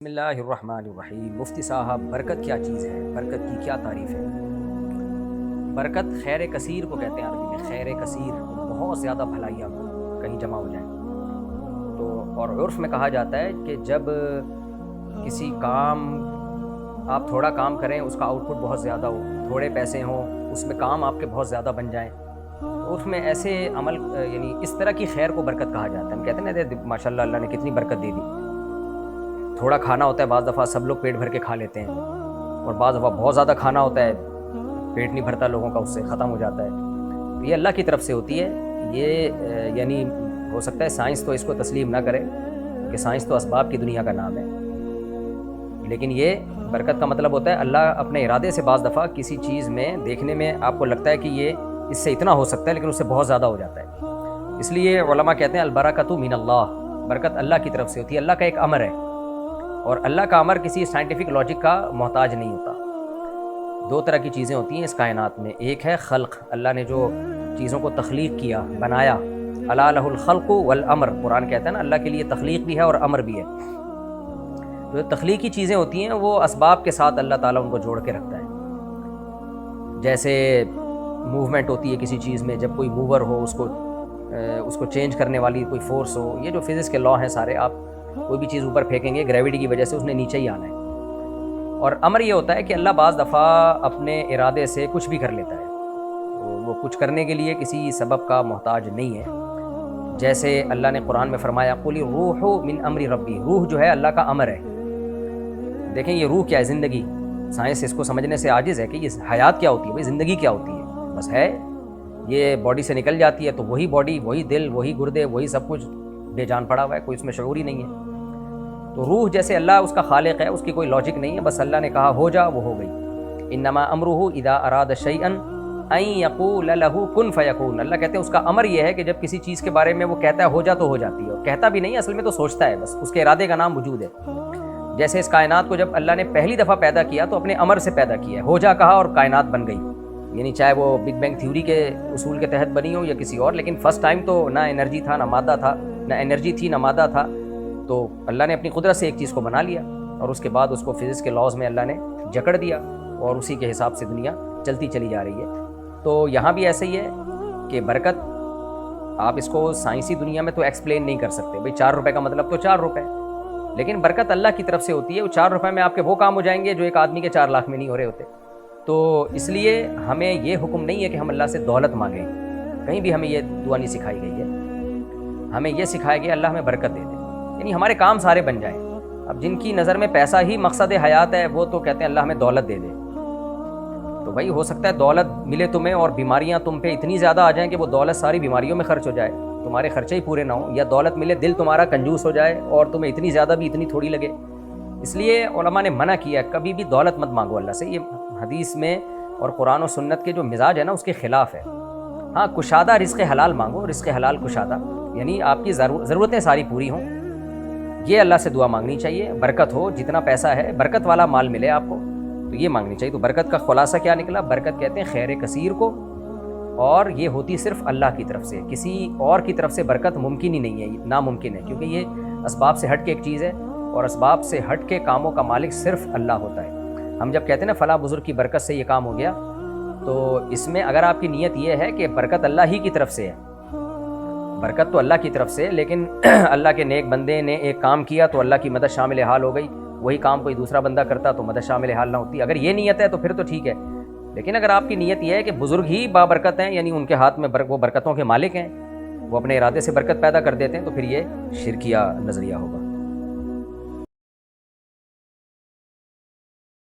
بسم اللہ الرحمن الرحیم۔ مفتی صاحب، برکت کیا چیز ہے؟ برکت کی کیا تعریف ہے؟ برکت خیر کثیر کو کہتے ہیں عربی میں، خیر کثیر، بہت زیادہ بھلائیاں کہیں جمع ہو جائیں تو۔ اور عرف میں کہا جاتا ہے کہ جب کسی کام آپ تھوڑا کام کریں، اس کا آؤٹ پٹ بہت زیادہ ہو، تھوڑے پیسے ہوں، اس میں کام آپ کے بہت زیادہ بن جائیں، تو عرف میں ایسے عمل یعنی اس طرح کی خیر کو برکت کہا جاتا ہے۔ ہم کہتے ہیں نا ماشاء اللہ اللہ نے کتنی برکت دے دی۔ تھوڑا کھانا ہوتا ہے، بعض دفعہ سب لوگ پیٹ بھر کے کھا لیتے ہیں، اور بعض دفعہ بہت زیادہ کھانا ہوتا ہے، پیٹ نہیں بھرتا لوگوں کا، اس سے ختم ہو جاتا ہے۔ تو یہ اللہ کی طرف سے ہوتی ہے۔ یہ یعنی ہو سکتا ہے سائنس تو اس کو تسلیم نہ کرے کہ سائنس تو اسباب کی دنیا کا نام ہے، لیکن یہ برکت کا مطلب ہوتا ہے اللہ اپنے ارادے سے بعض دفعہ کسی چیز میں دیکھنے میں آپ کو لگتا ہے کہ یہ اس سے اتنا ہو سکتا ہے، لیکن اس سے بہت زیادہ ہو جاتا ہے۔ اس لیے علماء کہتے ہیں البرکۃ من اللہ، برکت اللہ کی طرف سے ہوتی ہے، اللہ کا ایک امر ہے، اور اللہ کا امر کسی سائنٹیفک لاجک کا محتاج نہیں ہوتا۔ دو طرح کی چیزیں ہوتی ہیں اس کائنات میں، ایک ہے خلق، اللہ نے جو چیزوں کو تخلیق کیا، بنایا، الا لہ الخلق والامر، قرآن کہتا ہے نا اللہ کے لیے تخلیق بھی ہے اور امر بھی ہے۔ جو تخلیقی چیزیں ہوتی ہیں وہ اسباب کے ساتھ اللہ تعالیٰ ان کو جوڑ کے رکھتا ہے۔ جیسے موومنٹ ہوتی ہے کسی چیز میں، جب کوئی موور ہو، اس کو چینج کرنے والی کوئی فورس ہو، یہ جو فزکس کے لا ہیں سارے، آپ کوئی بھی چیز اوپر پھینکیں گے گریوٹی کی وجہ سے اس نے نیچے ہی آنا ہے۔ اور امر یہ ہوتا ہے کہ اللہ بعض دفعہ اپنے ارادے سے کچھ بھی کر لیتا ہے، وہ کچھ کرنے کے لیے کسی سبب کا محتاج نہیں ہے۔ جیسے اللہ نے قرآن میں فرمایا قل الروح من امر ربی، روح جو ہے اللہ کا امر ہے۔ دیکھیں یہ روح کیا ہے؟ زندگی۔ سائنس اس کو سمجھنے سے عاجز ہے کہ یہ حیات کیا ہوتی ہے، بھائی زندگی کیا ہوتی ہے؟ بس ہے، یہ باڈی سے نکل جاتی ہے تو وہی باڈی، وہی دل، وہی گردے، وہی سب کچھ بے جان پڑا ہوا ہے، کوئی اس میں شعور ہی نہیں ہے۔ تو روح جیسے اللہ اس کا خالق ہے، اس کی کوئی لاجک نہیں ہے، بس اللہ نے کہا ہو جا، وہ ہو گئی۔ انما امرہ اذا اراد شیئا ان یقول لہ کن فیکون، اللہ کہتے ہیں اس کا امر یہ ہے کہ جب کسی چیز کے بارے میں وہ کہتا ہے ہو جا تو ہو جاتی ہے، اور کہتا بھی نہیں ہے، اصل میں تو سوچتا ہے، بس اس کے ارادے کا نام وجود ہے۔ جیسے اس کائنات کو جب اللہ نے پہلی دفعہ پیدا کیا تو اپنے امر سے پیدا کیا ہے، ہو جا کہا اور کائنات بن گئی، یعنی چاہے وہ بگ بینگ تھیوری کے اصول کے تحت بنی ہو یا کسی اور، لیکن فرسٹ ٹائم تو نہ انرجی تھا، نہ مادہ تھا، نہ انرجی تھی نہ مادہ تھا، تو اللہ نے اپنی قدرت سے ایک چیز کو بنا لیا، اور اس کے بعد اس کو فزکس کے لاز میں اللہ نے جکڑ دیا، اور اسی کے حساب سے دنیا چلتی چلی جا رہی ہے۔ تو یہاں بھی ایسے ہی ہے کہ برکت آپ اس کو سائنسی دنیا میں تو ایکسپلین نہیں کر سکتے، بھئی 4 روپے کا مطلب تو 4 روپے، لیکن برکت اللہ کی طرف سے ہوتی ہے۔ وہ 4 روپے میں آپ کے وہ کام ہو جائیں گے جو ایک آدمی کے 4 لاکھ میں نہیں ہو رہے ہوتے۔ تو اس لیے ہمیں یہ حکم نہیں ہے کہ ہم اللہ سے دولت مانگیں، کہیں بھی ہمیں یہ دعا نہیں سکھائی گئی ہے، ہمیں یہ سکھایا گیا اللہ ہمیں برکت دے دے، یعنی ہمارے کام سارے بن جائیں۔ اب جن کی نظر میں پیسہ ہی مقصد حیات ہے، وہ تو کہتے ہیں اللہ ہمیں دولت دے دے، تو بھائی ہو سکتا ہے دولت ملے تمہیں اور بیماریاں تم پہ اتنی زیادہ آ جائیں کہ وہ دولت ساری بیماریوں میں خرچ ہو جائے، تمہارے خرچے ہی پورے نہ ہوں، یا دولت ملے دل تمہارا کنجوس ہو جائے اور تمہیں اتنی زیادہ بھی اتنی تھوڑی لگے۔ اس لیے علماء نے منع کیا ہے کبھی بھی دولت مت مانگو اللہ سے، یہ حدیث میں اور قرآن و سنت کے جو مزاج ہے نا اس کے خلاف ہے۔ ہاں کشادہ رزق حلال مانگو، رزق حلال کشادہ، یعنی آپ کی ضرورتیں ساری پوری ہوں، یہ اللہ سے دعا مانگنی چاہیے، برکت ہو، جتنا پیسہ ہے برکت والا مال ملے آپ کو، تو یہ مانگنی چاہیے۔ تو برکت کا خلاصہ کیا نکلا؟ برکت کہتے ہیں خیر کثیر کو، اور یہ ہوتی صرف اللہ کی طرف سے، کسی اور کی طرف سے برکت ممکن ہی نہیں ہے، ناممکن ہے، کیونکہ یہ اسباب سے ہٹ کے ایک چیز ہے، اور اسباب سے ہٹ کے کاموں کا مالک صرف اللہ ہوتا ہے۔ ہم جب کہتے ہیں نا فلاں بزرگ کی برکت سے یہ کام ہو گیا، تو اس میں اگر آپ کی نیت یہ ہے کہ برکت اللہ ہی کی طرف سے ہے، برکت تو اللہ کی طرف سے، لیکن اللہ کے نیک بندے نے ایک کام کیا تو اللہ کی مدد شامل حال ہو گئی، وہی کام کوئی دوسرا بندہ کرتا تو مدد شامل حال نہ ہوتی۔ اگر یہ نیت ہے تو پھر تو ٹھیک ہے، لیکن اگر آپ کی نیت یہ ہے کہ بزرگ ہی بابرکت ہیں، یعنی ان کے ہاتھ میں وہ برکتوں کے مالک ہیں، وہ اپنے ارادے سے برکت پیدا کر دیتے ہیں، تو پھر یہ شرکیہ نظریہ ہوگا۔